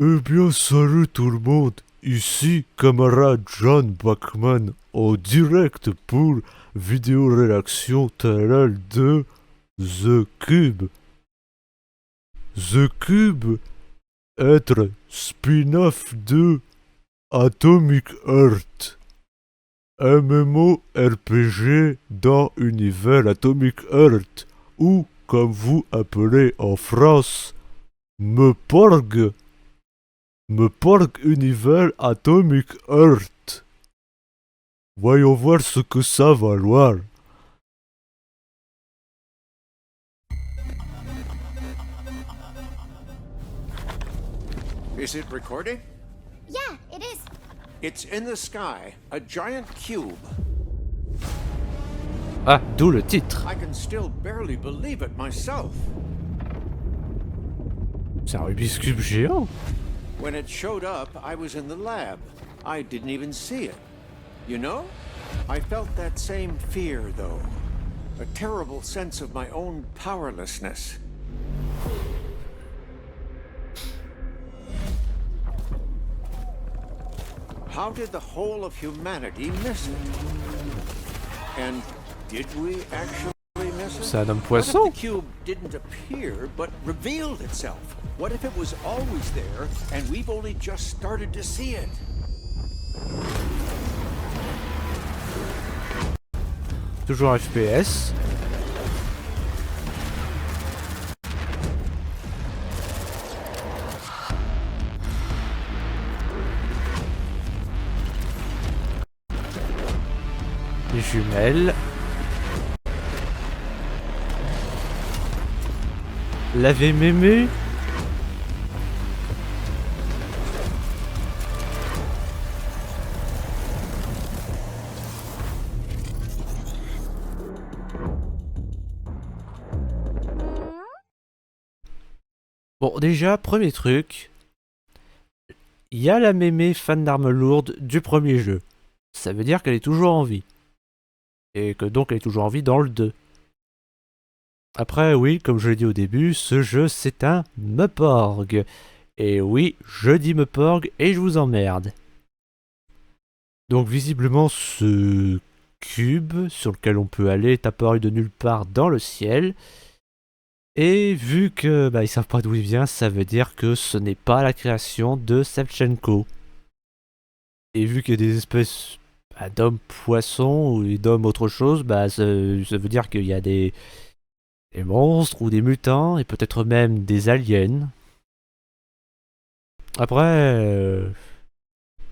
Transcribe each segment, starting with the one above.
Eh bien, salut tout le monde, ici camarade John Bachman en direct pour vidéo réaction TLL de The Cube. The Cube être spin-off de Atomic Heart, MMORPG dans univers Atomic Heart, ou comme vous appelez en France, Meporg. Meporg univers Atomic Heart. Voyons voir ce que ça va valoir. Is it recording? Yeah, it is. It's in the sky, a giant cube. Ah, d'où le titre. I can still barely believe it myself. C'est un Rubik's Cube géant. When it showed up, I was in the lab. I didn't even see it. You know? I felt that same fear, though. A terrible sense of my own powerlessness. How did the whole of humanity miss it? And did we actually miss it? C'est un homme What if poisson. the cube didn't appear, but revealed itself? What if it was always there, and we've only just started to see it? Toujours FPS. Les jumelles. L'avez mémé. Bon, déjà, premier truc. Il y a la mémé fan d'armes lourdes du premier jeu. Ça veut dire qu'elle est toujours en vie. Et que donc elle est toujours en vie dans le 2. Après, oui, comme je l'ai dit au début, ce jeu c'est un Meporg. Et oui, je dis Meporg et je vous emmerde. Donc visiblement ce cube sur lequel on peut aller est apparu de nulle part dans le ciel. Et vu que ils savent pas d'où il vient, ça veut dire que ce n'est pas la création de Savchenko. Et vu qu'il y a des espèces d'hommes poissons ou d'hommes autre chose, ça veut dire qu'il y a des monstres ou des mutants et peut-être même des aliens. Après,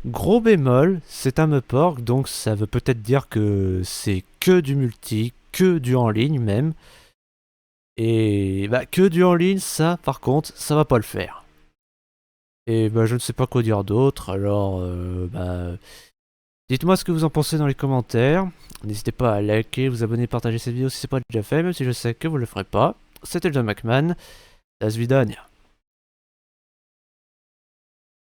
gros bémol, c'est un Meporg, donc ça veut peut-être dire que c'est que du multi, que du en ligne même. Et que du en ligne, ça par contre, ça va pas le faire. Et je ne sais pas quoi dire d'autre, alors dites-moi ce que vous en pensez dans les commentaires. N'hésitez pas à liker, vous abonner, partager cette vidéo si c'est pas déjà fait, même si je sais que vous le ferez pas. C'était John Bachman. Das Vidania.